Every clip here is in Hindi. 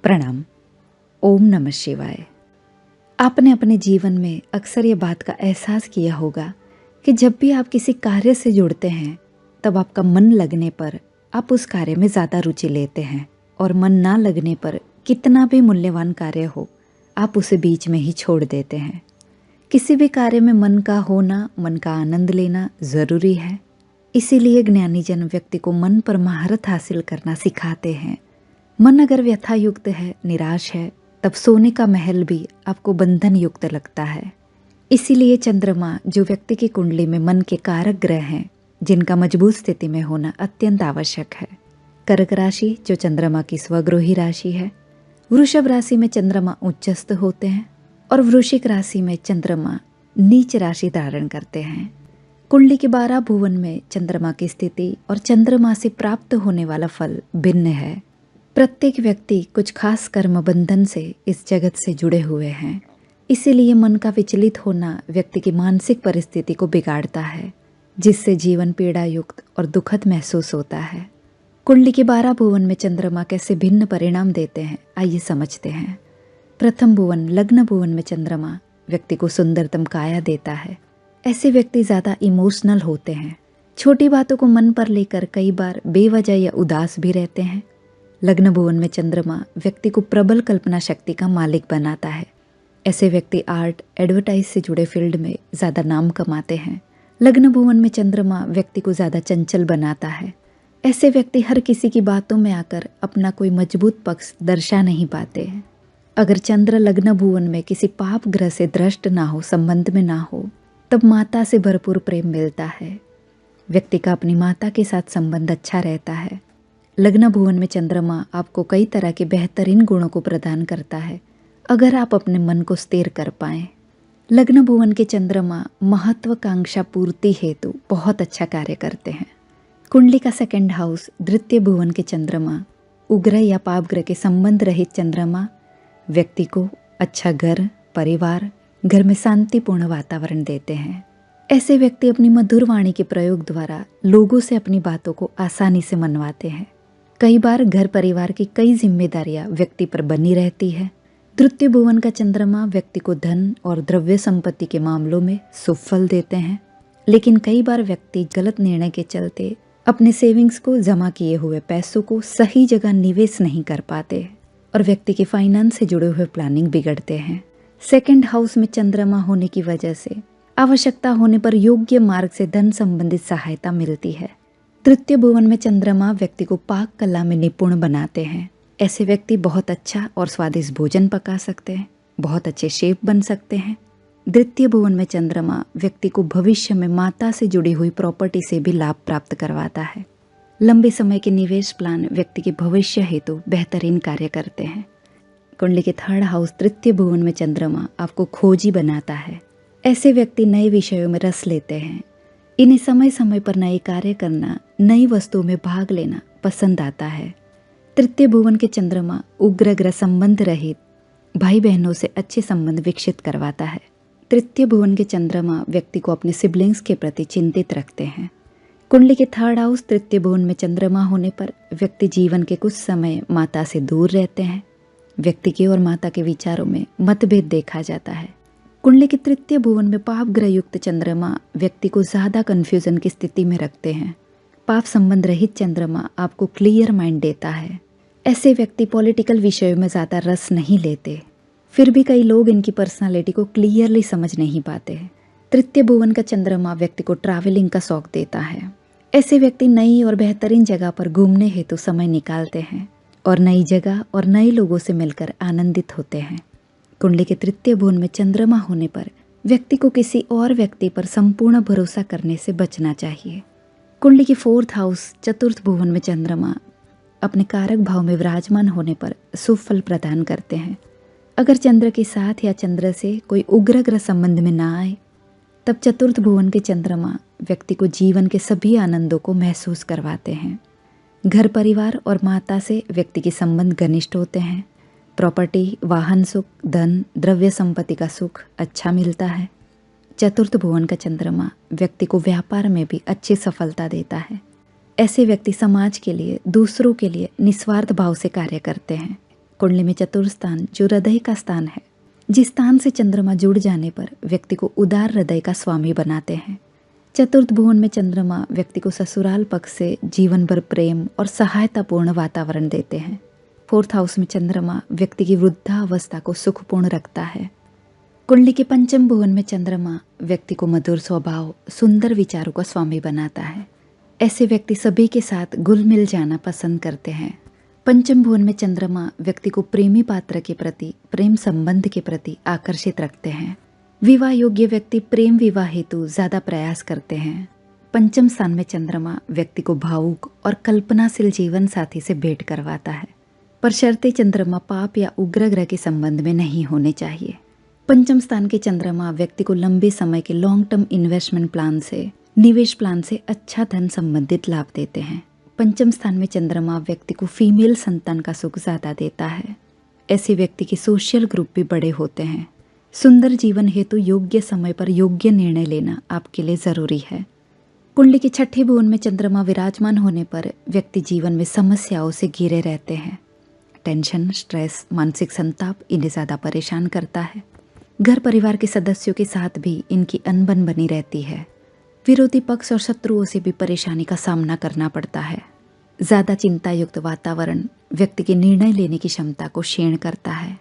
प्रणाम। ओम नमः शिवाय। आपने अपने जीवन में अक्सर ये बात का एहसास किया होगा कि जब भी आप किसी कार्य से जुड़ते हैं तब आपका मन लगने पर आप उस कार्य में ज़्यादा रुचि लेते हैं और मन ना लगने पर कितना भी मूल्यवान कार्य हो आप उसे बीच में ही छोड़ देते हैं। किसी भी कार्य में मन का होना, मन का आनंद लेना ज़रूरी है। इसीलिए ज्ञानी जन व्यक्ति को मन पर महारत हासिल करना सिखाते हैं। मन अगर व्यथायुक्त है, निराश है, तब सोने का महल भी आपको बंधन युक्त लगता है। इसीलिए चंद्रमा जो व्यक्ति की कुंडली में मन के कारक ग्रह हैं, जिनका मजबूत स्थिति में होना अत्यंत आवश्यक है। कर्क राशि जो चंद्रमा की स्वगृही राशि है, वृषभ राशि में चंद्रमा उच्चस्थ होते हैं और वृश्चिक राशि में चंद्रमा नीच राशि धारण करते हैं। कुंडली के 12 भुवन में चंद्रमा की स्थिति और चंद्रमा से प्राप्त होने वाला फल भिन्न है। प्रत्येक व्यक्ति कुछ खास कर्म बंधन से इस जगत से जुड़े हुए हैं। इसीलिए मन का विचलित होना व्यक्ति की मानसिक परिस्थिति को बिगाड़ता है, जिससे जीवन पीड़ा युक्त और दुखद महसूस होता है। कुंडली के 12 भुवन में चंद्रमा कैसे भिन्न परिणाम देते हैं, आइए समझते हैं। प्रथम भुवन लग्न भुवन में चंद्रमा व्यक्ति को सुंदरतम काया देता है। ऐसे व्यक्ति ज़्यादा इमोशनल होते हैं। छोटी बातों को मन पर लेकर कई बार बेवजह या उदास भी रहते हैं। लग्न भुवन में चंद्रमा व्यक्ति को प्रबल कल्पना शक्ति का मालिक बनाता है। ऐसे व्यक्ति आर्ट, एडवर्टाइज से जुड़े फील्ड में ज़्यादा नाम कमाते हैं। लग्न भुवन में चंद्रमा व्यक्ति को ज़्यादा चंचल बनाता है। ऐसे व्यक्ति हर किसी की बातों में आकर अपना कोई मजबूत पक्ष दर्शा नहीं पाते हैं। अगर चंद्र लग्न भुवन में किसी पाप ग्रह से दृष्ट ना हो, संबंध में ना हो, तब माता से भरपूर प्रेम मिलता है। व्यक्ति का अपनी माता के साथ संबंध अच्छा रहता है। लग्न भुवन में चंद्रमा आपको कई तरह के बेहतरीन गुणों को प्रदान करता है, अगर आप अपने मन को स्थिर कर पाएं। लग्न भुवन के चंद्रमा महत्वाकांक्षा पूर्ति हेतु बहुत अच्छा कार्य करते हैं। कुंडली का 2nd हाउस द्वितीय भुवन के चंद्रमा उग्र या पाप ग्रह के संबंध रहित चंद्रमा व्यक्ति को अच्छा घर, परिवार, घर में शांतिपूर्ण वातावरण देते हैं। ऐसे व्यक्ति अपनी मधुर वाणी के प्रयोग द्वारा लोगों से अपनी बातों को आसानी से मनवाते हैं। कई बार घर परिवार की कई जिम्मेदारियां व्यक्ति पर बनी रहती है। तृतीय भुवन का चंद्रमा व्यक्ति को धन और द्रव्य संपत्ति के मामलों में शुभ फल देते हैं, लेकिन कई बार व्यक्ति गलत निर्णय के चलते अपने सेविंग्स को, जमा किए हुए पैसों को सही जगह निवेश नहीं कर पाते और व्यक्ति के फाइनेंस से जुड़े हुए प्लानिंग बिगड़ते हैं। 2nd हाउस में चंद्रमा होने की वजह से आवश्यकता होने पर योग्य मार्ग से धन संबंधित सहायता मिलती है। तृतीय भुवन में चंद्रमा व्यक्ति को पाक कला में निपुण बनाते हैं। ऐसे व्यक्ति बहुत अच्छा और स्वादिष्ट भोजन पका सकते हैं, बहुत अच्छे शेफ बन सकते हैं। द्वितीय भुवन में चंद्रमा व्यक्ति को भविष्य में माता से जुड़ी हुई प्रॉपर्टी से भी लाभ प्राप्त करवाता है। लंबे समय के निवेश प्लान व्यक्ति के भविष्य हेतु बेहतरीन कार्य करते हैं। कुंडली के 3rd हाउस तृतीय भुवन में चंद्रमा आपको खोजी बनाता है। ऐसे व्यक्ति नए विषयों में रस लेते हैं। इन्हें समय समय पर नए कार्य करना, नई वस्तुओं में भाग लेना पसंद आता है। तृतीय भुवन के चंद्रमा उग्र ग्रह संबंध रहित भाई बहनों से अच्छे संबंध विकसित करवाता है। तृतीय भुवन के चंद्रमा व्यक्ति को अपने सिबलिंग्स के प्रति चिंतित रखते हैं। कुंडली के 3rd हाउस तृतीय भुवन में चंद्रमा होने पर व्यक्ति जीवन के कुछ समय माता से दूर रहते हैं। व्यक्ति के और माता के विचारों में मतभेद देखा जाता है। कुंडली के तृतीय भुवन में पाप ग्रह युक्त चंद्रमा व्यक्ति को ज्यादा कंफ्यूजन की स्थिति में रखते हैं। पाप संबंध रहित चंद्रमा आपको क्लियर माइंड देता है। ऐसे व्यक्ति पॉलिटिकल विषयों में ज्यादा रस नहीं लेते, फिर भी कई लोग इनकी पर्सनालिटी को क्लियरली समझ नहीं पाते। तृतीय भुवन का चंद्रमा व्यक्ति को ट्रैवलिंग का शौक देता है। ऐसे व्यक्ति नई और बेहतरीन जगह पर घूमने हेतु समय निकालते हैं और नई जगह और नए लोगों से मिलकर आनंदित होते हैं। कुंडली के तृतीय भुवन में चंद्रमा होने पर व्यक्ति को किसी और व्यक्ति पर संपूर्ण भरोसा करने से बचना चाहिए। कुंडली के 4th हाउस चतुर्थ भुवन में चंद्रमा अपने कारक भाव में विराजमान होने पर शुभ फल प्रदान करते हैं। अगर चंद्र के साथ या चंद्र से कोई उग्र ग्रह संबंध में ना आए, तब चतुर्थ भुवन के चंद्रमा व्यक्ति को जीवन के सभी आनंदों को महसूस करवाते हैं। घर परिवार और माता से व्यक्ति के संबंध घनिष्ठ होते हैं। प्रॉपर्टी, वाहन सुख, धन, द्रव्य संपत्ति का सुख अच्छा मिलता है। चतुर्थ भुवन का चंद्रमा व्यक्ति को व्यापार में भी अच्छी सफलता देता है। ऐसे व्यक्ति समाज के लिए, दूसरों के लिए निस्वार्थ भाव से कार्य करते हैं। कुंडली में चतुर्थ स्थान जो हृदय का स्थान है, जिस स्थान से चंद्रमा जुड़ जाने पर व्यक्ति को उदार हृदय का स्वामी बनाते हैं। चतुर्थ भुवन में चंद्रमा व्यक्ति को ससुराल पक्ष से जीवन भर प्रेम और सहायतापूर्ण वातावरण देते हैं। फोर्थ हाउस में चंद्रमा व्यक्ति की वृद्धावस्था को सुखपूर्ण रखता है। कुंडली के पंचम भुवन में चंद्रमा व्यक्ति को मधुर स्वभाव, सुंदर विचारों का स्वामी बनाता है। ऐसे व्यक्ति सभी के साथ घुल मिल जाना पसंद करते हैं। पंचम भुवन में चंद्रमा व्यक्ति को प्रेमी पात्र के प्रति, प्रेम संबंध के प्रति आकर्षित रखते हैं। विवाह योग्य व्यक्ति प्रेम विवाह हेतु ज्यादा प्रयास करते हैं। पंचम स्थान में चंद्रमा व्यक्ति को भावुक और कल्पनाशील जीवन साथी से भेंट करवाता है, पर शर्ते चंद्रमा पाप या उग्र ग्रह के संबंध में नहीं होने चाहिए। पंचम स्थान के चंद्रमा व्यक्ति को लंबे समय के लॉन्ग टर्म इन्वेस्टमेंट प्लान से, निवेश प्लान से अच्छा धन संबंधित लाभ देते हैं। पंचम स्थान में चंद्रमा व्यक्ति को फीमेल संतान का सुख ज्यादा देता है। ऐसे व्यक्ति के सोशल ग्रुप भी बड़े होते हैं। सुंदर जीवन हेतु योग्य समय पर योग्य निर्णय लेना आपके लिए जरूरी है। कुंडली के छठे भुवन में चंद्रमा विराजमान होने पर व्यक्ति जीवन में समस्याओं से घिरे रहते हैं। टेंशन, स्ट्रेस, मानसिक संताप इन्हें ज्यादा परेशान करता है। घर परिवार के सदस्यों के साथ भी इनकी अनबन बनी रहती है। विरोधी पक्ष और शत्रुओं से भी परेशानी का सामना करना पड़ता है। ज्यादा चिंता युक्त वातावरण व्यक्ति के निर्णय लेने की क्षमता को क्षीण करता है।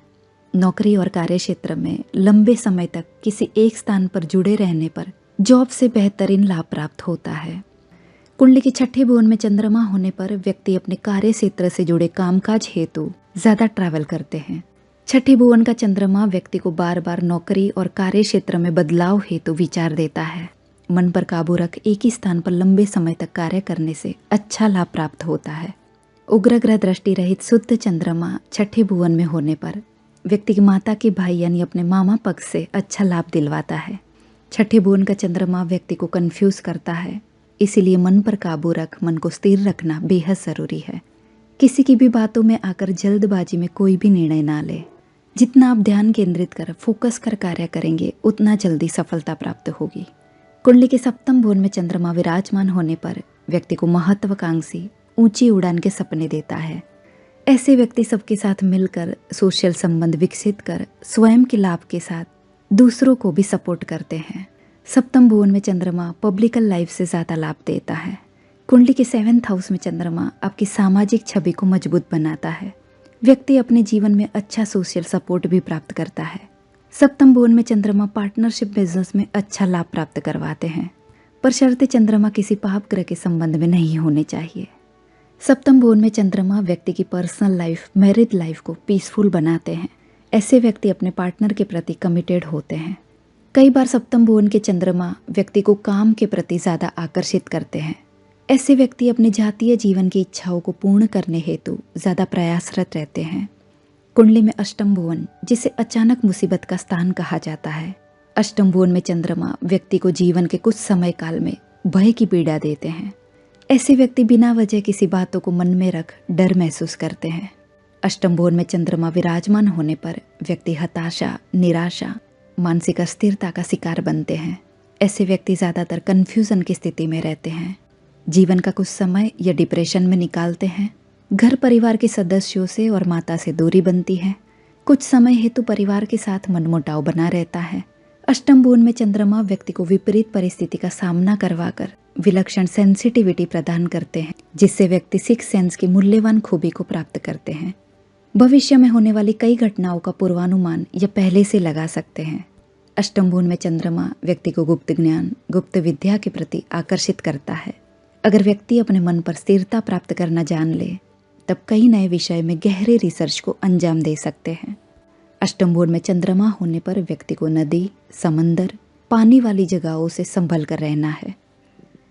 नौकरी और कार्य क्षेत्र में लंबे समय तक किसी एक स्थान पर जुड़े रहने पर जॉब से बेहतरीन लाभ प्राप्त होता है। कुंडली के छठे भुवन में चंद्रमा होने पर व्यक्ति अपने कार्य क्षेत्र से जुड़े कामकाज हेतु ज्यादा ट्रैवल करते हैं। छठे भुवन का चंद्रमा व्यक्ति को बार बार नौकरी और कार्य क्षेत्र में बदलाव हेतु विचार देता है। मन पर काबू रख एक ही स्थान पर लंबे समय तक कार्य करने से अच्छा लाभ प्राप्त होता है। उग्र ग्रह दृष्टि रहित शुद्ध चंद्रमा छठे भुवन में होने पर व्यक्ति की माता के भाई यानी अपने मामा पक्ष से अच्छा लाभ दिलवाता है। छठे भुवन का चंद्रमा व्यक्ति को कंफ्यूज करता है, इसीलिए मन पर काबू रख मन को स्थिर रखना बेहद जरूरी है। किसी की भी बातों में आकर जल्दबाजी में कोई भी निर्णय ना ले। जितना आप ध्यान केंद्रित कर फोकस कर कार्य करेंगे उतना जल्दी सफलता प्राप्त होगी। कुंडली के सप्तम भुवन में चंद्रमा विराजमान होने पर व्यक्ति को महत्वाकांक्षी, ऊंची उड़ान के सपने देता है। ऐसे व्यक्ति सबके साथ मिलकर सोशल संबंध विकसित कर स्वयं के लाभ के साथ दूसरों को भी सपोर्ट करते हैं। सप्तम भुवन में चंद्रमा पब्लिकल लाइफ से ज्यादा लाभ देता है। कुंडली के 7th हाउस में चंद्रमा आपकी सामाजिक छवि को मजबूत बनाता है। व्यक्ति अपने जीवन में अच्छा सोशल सपोर्ट भी प्राप्त करता है। सप्तम भुवन में चंद्रमा पार्टनरशिप बिजनेस में अच्छा लाभ प्राप्त करवाते हैं, पर शर्ते चंद्रमा किसी पाप ग्रह के संबंध में नहीं होने चाहिए। सप्तम भुवन में चंद्रमा व्यक्ति की पर्सनल लाइफ, मैरिड लाइफ को पीसफुल बनाते हैं। ऐसे व्यक्ति अपने पार्टनर के प्रति कमिटेड होते हैं। कई बार सप्तम भुवन के चंद्रमा व्यक्ति को काम के प्रति ज्यादा आकर्षित करते हैं। ऐसे व्यक्ति अपने जातीय जीवन की इच्छाओं को पूर्ण करने हेतु ज्यादा प्रयासरत रहते हैं। कुंडली में अष्टम भुवन, जिसे अचानक मुसीबत का स्थान कहा जाता है, अष्टम भुवन में चंद्रमा व्यक्ति को जीवन के कुछ समय काल में भय की पीड़ा देते हैं। ऐसे व्यक्ति बिना वजह किसी बातों को मन में रख डर महसूस करते हैं। अष्टम भुवन में चंद्रमा विराजमान होने पर व्यक्ति हताशा, निराशा, मानसिक अस्थिरता का शिकार बनते हैं। ऐसे व्यक्ति ज्यादातर कंफ्यूजन की स्थिति में रहते हैं। जीवन का कुछ समय या डिप्रेशन में निकालते हैं। घर परिवार के सदस्यों से और माता से दूरी बनती है। कुछ समय हेतु परिवार के साथ मनमुटाव बना रहता है। अष्टम भुवन में चंद्रमा व्यक्ति को विपरीत परिस्थिति का सामना करवाकर विलक्षण सेंसिटिविटी प्रदान करते हैं, जिससे व्यक्ति सिक्स सेंस की मूल्यवान खूबी को प्राप्त करते हैं। भविष्य में होने वाली कई घटनाओं का पूर्वानुमान या पहले से लगा सकते हैं। अष्टम भुवन में चंद्रमा व्यक्ति को गुप्त ज्ञान, गुप्त विद्या के प्रति आकर्षित करता है। अगर व्यक्ति अपने मन पर स्थिरता प्राप्त करना जान ले, तब कई नए विषय में गहरे रिसर्च को अंजाम दे सकते हैं। अष्टम भुवन में चंद्रमा होने पर व्यक्ति को नदी, समंदर, पानी वाली जगहों से संभल कर रहना है।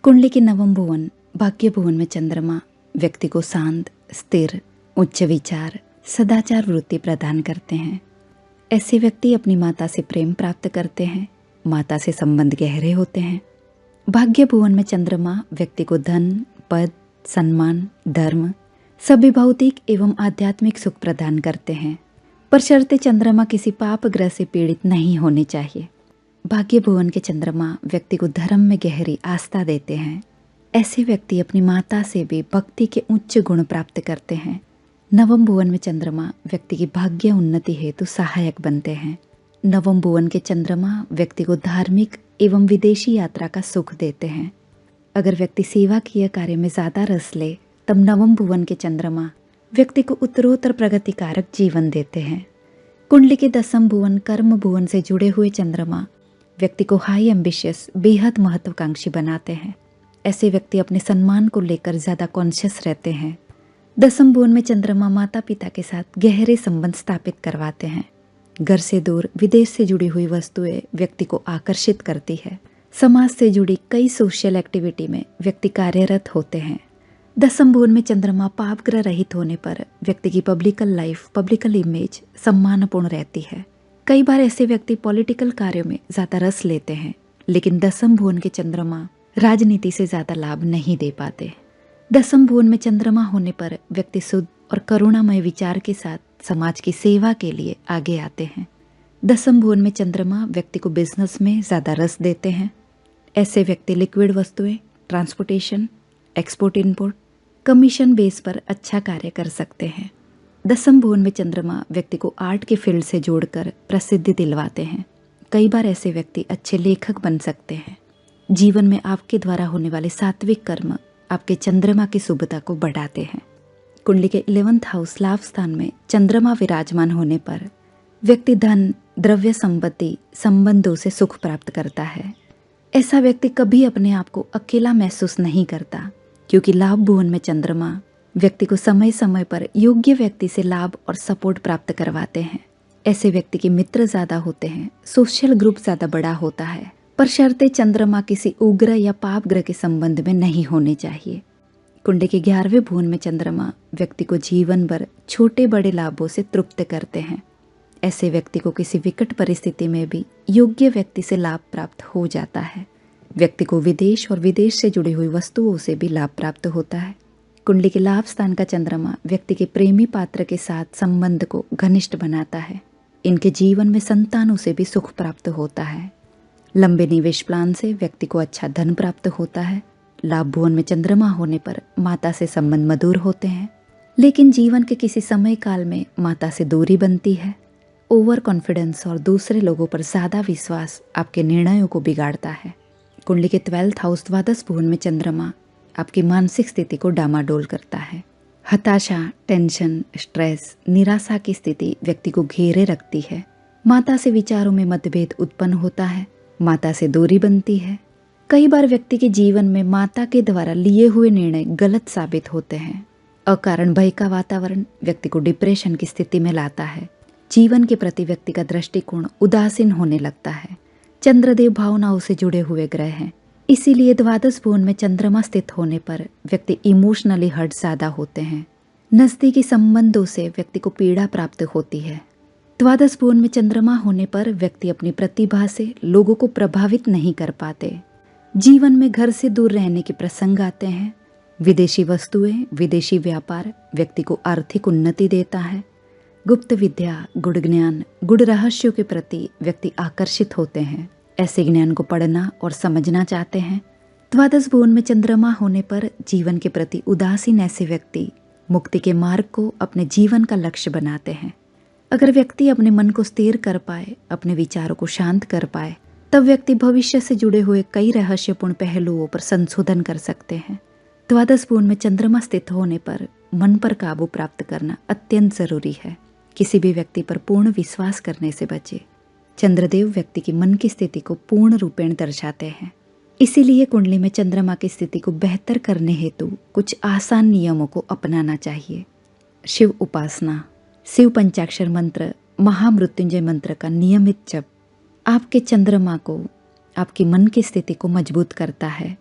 कुंडली के नवम भुवन, भाग्य भुवन में चंद्रमा व्यक्ति को शांत, स्थिर, उच्च विचार, सदाचार वृत्ति प्रदान करते हैं। ऐसे व्यक्ति अपनी माता से प्रेम प्राप्त करते हैं। माता से संबंध गहरे होते हैं। भाग्य भुवन में चंद्रमा व्यक्ति को धन, पद, सम्मान, धर्म, सभी भौतिक एवं आध्यात्मिक सुख प्रदान करते हैं, पर शर्ते चंद्रमा किसी पाप ग्रह से पीड़ित नहीं होने चाहिए। भाग्य भुवन के चंद्रमा व्यक्ति को धर्म में गहरी आस्था देते हैं। ऐसे व्यक्ति अपनी माता से भी भक्ति के उच्च गुण प्राप्त करते हैं। नवम भुवन में चंद्रमा व्यक्ति की भाग्य उन्नति हेतु सहायक बनते हैं। नवम भुवन के चंद्रमा व्यक्ति को धार्मिक एवं विदेशी यात्रा का सुख देते हैं। अगर व्यक्ति सेवा किए कार्य में ज़्यादा रस ले तब नवम भुवन के चंद्रमा व्यक्ति को उत्तरोत्तर प्रगतिकारक जीवन देते हैं। कुंडली के दसम भुवन कर्म भुवन से जुड़े हुए चंद्रमा व्यक्ति को हाई एम्बिशियस बेहद महत्वाकांक्षी बनाते हैं। ऐसे व्यक्ति अपने सम्मान को लेकर ज़्यादा कॉन्शियस रहते हैं। दसम भुवन में चंद्रमा माता पिता के साथ गहरे संबंध स्थापित करवाते हैं। घर से दूर विदेश से जुड़ी हुई वस्तुएं व्यक्ति को आकर्षित करती है। समाज से जुड़ी कई सोशल एक्टिविटी में व्यक्ति कार्यरत होते हैं। दसम भुवन में चंद्रमा पाप ग्रह रहित होने पर व्यक्ति की पब्लिकल लाइफ, पब्लिकल इमेज सम्मानपूर्ण रहती है। कई बार ऐसे व्यक्ति पॉलिटिकल कार्यों में ज़्यादा रस लेते हैं, लेकिन दसम भुवन के चंद्रमा राजनीति से ज़्यादा लाभ नहीं दे पाते। दसम भुवन में चंद्रमा होने पर व्यक्ति शुद्ध और करुणामय विचार के साथ समाज की सेवा के लिए आगे आते हैं। दसम भुवन में चंद्रमा व्यक्ति को बिजनेस में ज़्यादा रस देते हैं। ऐसे व्यक्ति लिक्विड वस्तुएं, transportation, export import, commission base पर अच्छा कार्य कर सकते हैं। दसम भुवन में चंद्रमा व्यक्ति को आर्ट के फील्ड से जोड़कर प्रसिद्धि दिलवाते हैं। कई बार ऐसे व्यक्ति अच्छे लेखक बन सकते हैं। जीवन में आपके द्वारा होने वाले सात्विक कर्म आपके चंद्रमा की शुभता को बढ़ाते हैं। कुंडली के 11th हाउस लाभ स्थान में चंद्रमा विराजमान होने पर व्यक्ति धन, द्रव्य संपत्ति, संबंधों से सुख प्राप्त करता है। ऐसा व्यक्ति कभी अपने आप को अकेला महसूस नहीं करता, क्योंकि लाभ भुवन में चंद्रमा व्यक्ति को समय समय पर योग्य व्यक्ति से लाभ और सपोर्ट प्राप्त करवाते हैं। ऐसे व्यक्ति के मित्र ज्यादा होते हैं, सोशल ग्रुप ज्यादा बड़ा होता है, पर शर्ते चंद्रमा किसी उग्र या पाप ग्रह के संबंध में नहीं होने चाहिए। कुंडली के 11वें भुवन में चंद्रमा व्यक्ति को जीवन भर छोटे बड़े लाभों से तृप्त करते हैं। ऐसे व्यक्ति को किसी विकट परिस्थिति में भी योग्य व्यक्ति से लाभ प्राप्त हो जाता है। व्यक्ति को विदेश और विदेश से जुड़ी हुई वस्तुओं से भी लाभ प्राप्त होता है। कुंडली के लाभ स्थान का चंद्रमा व्यक्ति के प्रेमी पात्र के साथ संबंध को घनिष्ठ बनाता है। इनके जीवन में संतानों से भी सुख प्राप्त होता है। लंबे निवेश प्लान से व्यक्ति को अच्छा धन प्राप्त होता है। लाभ भुवन में चंद्रमा होने पर माता से संबंध मधुर होते हैं, लेकिन जीवन के किसी समय काल में माता से दूरी बनती है। ओवर कॉन्फिडेंस और दूसरे लोगों पर ज्यादा विश्वास आपके निर्णयों को बिगाड़ता है। कुंडली के 12th हाउस द्वादश भुवन में चंद्रमा आपकी मानसिक स्थिति को डामाडोल करता है। हताशा, टेंशन, स्ट्रेस, निराशा की स्थिति व्यक्ति को घेरे रखती है। माता से विचारों में मतभेद उत्पन्न होता है। माता से दूरी बनती है। कई बार व्यक्ति के जीवन में माता के द्वारा लिए हुए निर्णय गलत साबित होते हैं। अकारण भय का वातावरण व्यक्ति को डिप्रेशन की स्थिति में लाता है। जीवन के प्रति व्यक्ति का दृष्टिकोण उदासीन होने लगता है। चंद्रदेव भावनाओं से जुड़े हुए ग्रह हैं, इसीलिए द्वादश भुवन में चंद्रमा स्थित होने पर व्यक्ति इमोशनली हर्ट ज्यादा होते हैं। नजदीकी संबंधों से व्यक्ति को पीड़ा प्राप्त होती है। द्वादश भुवन में चंद्रमा होने पर व्यक्ति अपनी प्रतिभा से लोगों को प्रभावित नहीं कर पाते। जीवन में घर से दूर रहने के प्रसंग आते हैं। विदेशी वस्तुएं, विदेशी व्यापार व्यक्ति को आर्थिक उन्नति देता है। गुप्त विद्या, गुड़ ज्ञान, गुड़ रहस्यों के प्रति व्यक्ति आकर्षित होते हैं। ऐसे ज्ञान को पढ़ना और समझना चाहते हैं। द्वादश भुवन में चंद्रमा होने पर जीवन के प्रति उदासीन ऐसे व्यक्ति मुक्ति के मार्ग को अपने जीवन का लक्ष्य बनाते हैं। अगर व्यक्ति अपने मन को स्थिर कर पाए, अपने विचारों को शांत कर पाए, तब व्यक्ति भविष्य से जुड़े हुए कई रहस्यपूर्ण पहलुओं पर संशोधन कर सकते हैं। द्वादश भुवन में चंद्रमा स्थित होने पर मन पर काबू प्राप्त करना अत्यंत जरूरी है। किसी भी व्यक्ति पर पूर्ण विश्वास करने से बचे। चंद्रदेव व्यक्ति की मन की स्थिति को पूर्ण रूपेण दर्शाते हैं। इसीलिए कुंडली में चंद्रमा की स्थिति को बेहतर करने हेतु कुछ आसान नियमों को अपनाना चाहिए। शिव उपासना, शिव पंचाक्षर मंत्र, महामृत्युंजय मंत्र का नियमित जप आपके चंद्रमा को, आपकी मन की स्थिति को मजबूत करता है।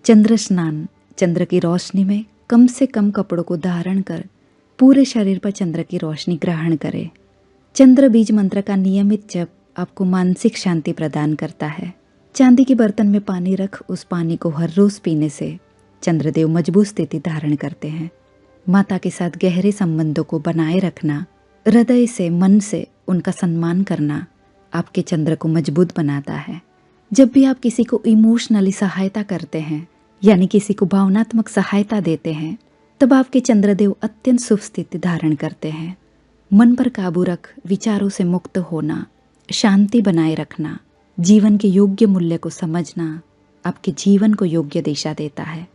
चंद्र स्नान, चंद्र की रोशनी में कम से कम कपड़ों को धारण कर पूरे शरीर पर चंद्र की रोशनी ग्रहण करें। चंद्र बीज मंत्र का नियमित जप आपको मानसिक शांति प्रदान करता है। चांदी के बर्तन में पानी रख उस पानी को हर रोज पीने से चंद्रदेव मजबूत स्थिति धारण करते हैं। माता के साथ गहरे संबंधों को बनाए रखना, हृदय से, मन से उनका सम्मान करना आपके चंद्र को मजबूत बनाता है। जब भी आप किसी को इमोशनली सहायता करते हैं, यानी किसी को भावनात्मक सहायता देते हैं, तब आपके चंद्रदेव अत्यंत शुभ स्थिति धारण करते हैं। मन पर काबू रख विचारों से मुक्त होना, शांति बनाए रखना, जीवन के योग्य मूल्य को समझना आपके जीवन को योग्य दिशा देता है।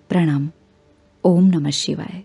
प्रणाम। ओम नमः शिवाय।